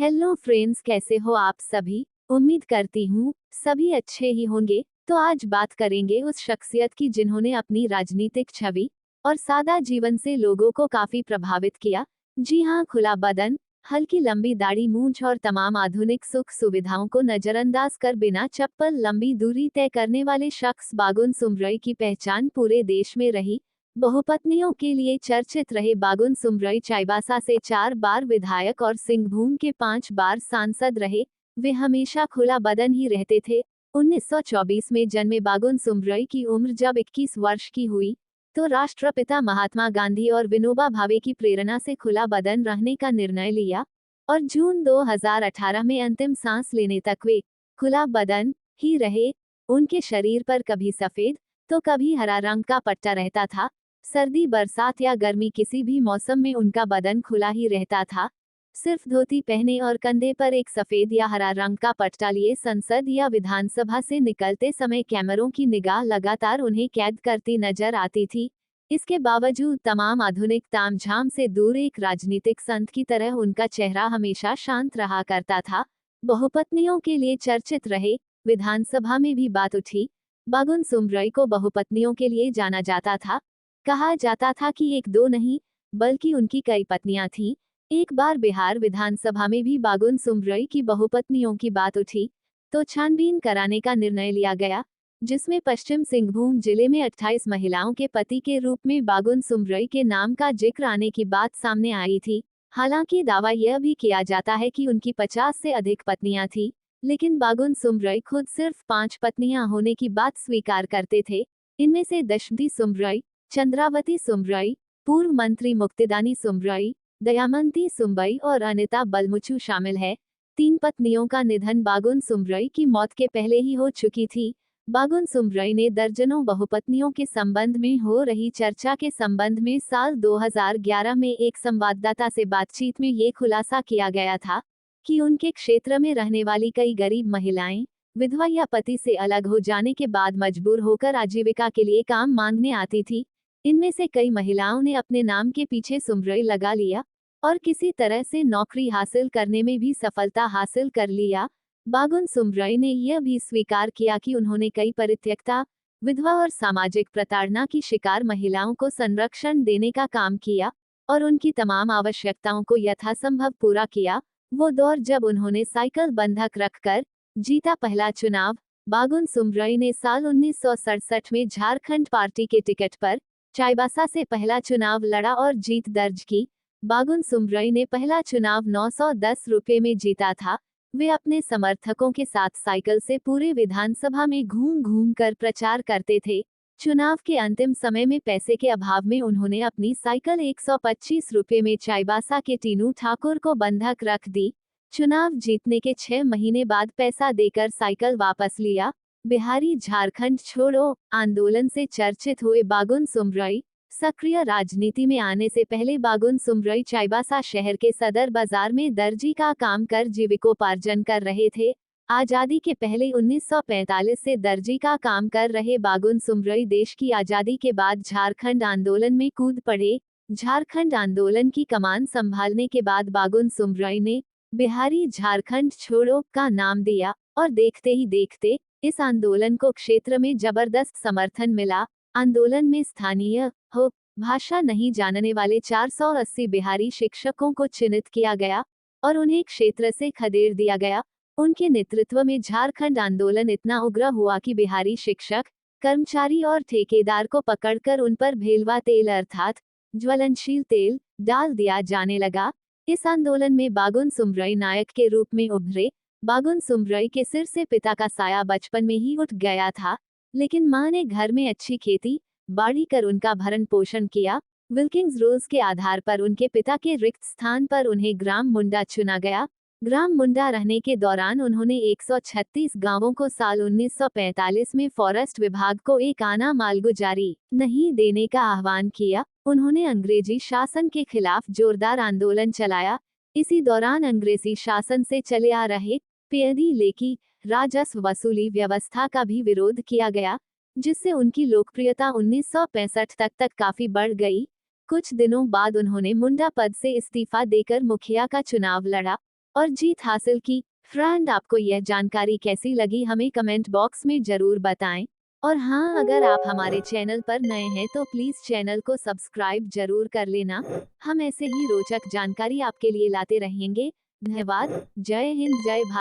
Hello friends, कैसे हो आप सभी। उम्मीद करती हूँ सभी अच्छे ही होंगे। तो आज बात करेंगे उस शख्सियत की जिन्होंने अपनी राजनीतिक छवि और सादा जीवन से लोगों को काफी प्रभावित किया। जी हाँ, खुला बदन, हल्की लंबी दाढ़ी, मूंछ और तमाम आधुनिक सुख सुविधाओं को नजरअंदाज कर बिना चप्पल लंबी दूरी तय करने वाले शख्स बागुन सुमरई की पहचान पूरे देश में रही। बहुपत्नियों के लिए चर्चित रहे बागुन सुमरई चाईबासा से 4 बार विधायक और सिंहभूम के 5 बार सांसद रहे। वे हमेशा खुला बदन ही रहते थे। 1924 में जन्मे बागुन सुमरई की उम्र जब 21 वर्ष की हुई तो राष्ट्रपिता महात्मा गांधी और विनोबा भावे की प्रेरणा से खुला बदन रहने का निर्णय लिया और जून 2018 में अंतिम सांस लेने तक वे खुला बदन ही रहे। उनके शरीर पर कभी सफेद तो कभी हरा रंग का पट्टा रहता था। सर्दी, बरसात या गर्मी, किसी भी मौसम में उनका बदन खुला ही रहता था। सिर्फ धोती पहने और कंधे पर एक सफेद या हरा रंग का पट्टा लिए संसद या विधानसभा से निकलते समय कैमरों की निगाह लगातार उन्हें कैद करती नजर आती थी। इसके बावजूद तमाम आधुनिक तामझाम से दूर एक राजनीतिक संत की तरह उनका चेहरा हमेशा शांत रहा करता था। बहुपत्नियों के लिए चर्चित रहे। विधानसभा में भी बात उठी। बागुन सुमरई को बहुपत्नियों के लिए जाना जाता था। कहा जाता था कि एक दो नहीं, बल्कि उनकी कई पत्नियां थीं। एक बार बिहार विधानसभा में भी बागुन सुमरई की बहुपत्नियों की बात उठी तो छानबीन कराने का निर्णय लिया गया, जिसमें पश्चिम सिंहभूम जिले में 28 महिलाओं के पति के रूप में बागुन सुमरई के नाम का जिक्र आने की बात सामने आई थी। हालांकि दावा यह भी किया जाता है कि उनकी 50 से अधिक पत्नियां थीं, लेकिन बागुन सुमरई खुद सिर्फ 5 पत्नियां होने की बात स्वीकार करते थे। इनमें से दशमती सुमरई, चंद्रावती सुमरई, पूर्व मंत्री मुक्तिदानी सुमरई, दयामंती सुमबई और अनिता बलमुचु शामिल है। 3 पत्नियों का निधन बागुन सुमरई की मौत के पहले ही हो चुकी थी। बागुन सुमरई ने दर्जनों बहुपत्नियों के संबंध में हो रही चर्चा के संबंध में साल 2011 में एक संवाददाता से बातचीत में ये खुलासा किया गया था कि उनके क्षेत्र में रहने वाली कई गरीब महिलाएं विधवा या पति से अलग हो जाने के बाद मजबूर होकर आजीविका के लिए काम मांगने आती थी। इनमें से कई महिलाओं ने अपने नाम के पीछे सुमरई लगा लिया और किसी तरह से नौकरी हासिल करने में भी सफलता हासिल कर लिया। बागुन सुमरई ने यह भी स्वीकार किया कि उन्होंने कई परित्यक्ता, विधवा और सामाजिक प्रताड़ना की शिकार महिलाओं को संरक्षण देने का काम किया और उनकी तमाम आवश्यकताओं को यथासंभव पूरा किया। वो दौर जब उन्होंने साइकिल बंधक रखकर जीता पहला चुनाव। बागुन सुमरई ने साल 1967 में झारखंड पार्टी के टिकट पर चाईबासा से पहला चुनाव लड़ा और जीत दर्ज की। बागुन सुमरई ने पहला चुनाव 910 रुपये में जीता था। वे अपने समर्थकों के साथ साइकिल से पूरे विधानसभा में घूम घूम कर प्रचार करते थे। चुनाव के अंतिम समय में पैसे के अभाव में उन्होंने अपनी साइकिल 125 रुपये में चाईबासा के टीनू ठाकुर को बंधक रख दी। चुनाव जीतने के 6 महीने बाद पैसा देकर साइकिल वापस लिया। बिहारी झारखंड छोड़ो आंदोलन से चर्चित हुए बागुन सुमरई सक्रिय राजनीति में आने से पहले बागुन सुमरई चाईबासा शहर के सदर बाजार में दर्जी का काम कर जीविकोपार्जन कर रहे थे। आजादी के पहले 1945 से दर्जी का काम कर रहे बागुन सुमरई देश की आजादी के बाद झारखंड आंदोलन में कूद पड़े। झारखंड आंदोलन की कमान संभालने के बाद बागुन सुमरई ने बिहारी झारखंड छोड़ो का नाम दिया और देखते ही देखते इस आंदोलन को क्षेत्र में जबरदस्त समर्थन मिला। आंदोलन में स्थानीय हो भाषा नहीं जानने वाले 480 बिहारी शिक्षकों को चिन्हित किया गया और उन्हें क्षेत्र से खदेड़ दिया गया। उनके नेतृत्व में झारखंड आंदोलन इतना उग्र हुआ कि बिहारी शिक्षक, कर्मचारी और ठेकेदार को पकड़कर उन पर भेलवा तेल अर्थात ज्वलनशील तेल डाल दिया जाने लगा। इस आंदोलन में बागुन सुमरई नायक के रूप में उभरे। बागुन सुमरई के सिर से पिता का साया बचपन में ही उठ गया था, लेकिन मां ने घर में अच्छी खेती बाड़ी कर उनका भरण पोषण किया। विल्किंग्स रूल्स के आधार पर उनके पिता के रिक्त स्थान पर उन्हें ग्राम मुंडा चुना गया। ग्राम मुंडा रहने के दौरान उन्होंने 136 गांवों को साल 1945 में फॉरेस्ट विभाग को एक आना मालगू जारी नहीं देने का आह्वान किया। उन्होंने अंग्रेजी शासन के खिलाफ जोरदार आंदोलन चलाया। इसी दौरान अंग्रेजी शासन से चले आ रहे पेयदी लेकी राजस्व वसूली व्यवस्था का भी विरोध किया गया, जिससे उनकी लोकप्रियता 1965 तक काफी बढ़ गई। कुछ दिनों बाद उन्होंने मुंडा पद से इस्तीफा देकर मुखिया का चुनाव लड़ा और जीत हासिल की। फ्रेंड, आपको यह जानकारी कैसी लगी हमें कमेंट बॉक्स में जरूर बताएं। और हाँ, अगर आप हमारे चैनल पर नए हैं तो प्लीज चैनल को सब्सक्राइब जरूर कर लेना। हम ऐसे ही रोचक जानकारी आपके लिए लाते रहेंगे। धन्यवाद। जय हिंद, जय भारत।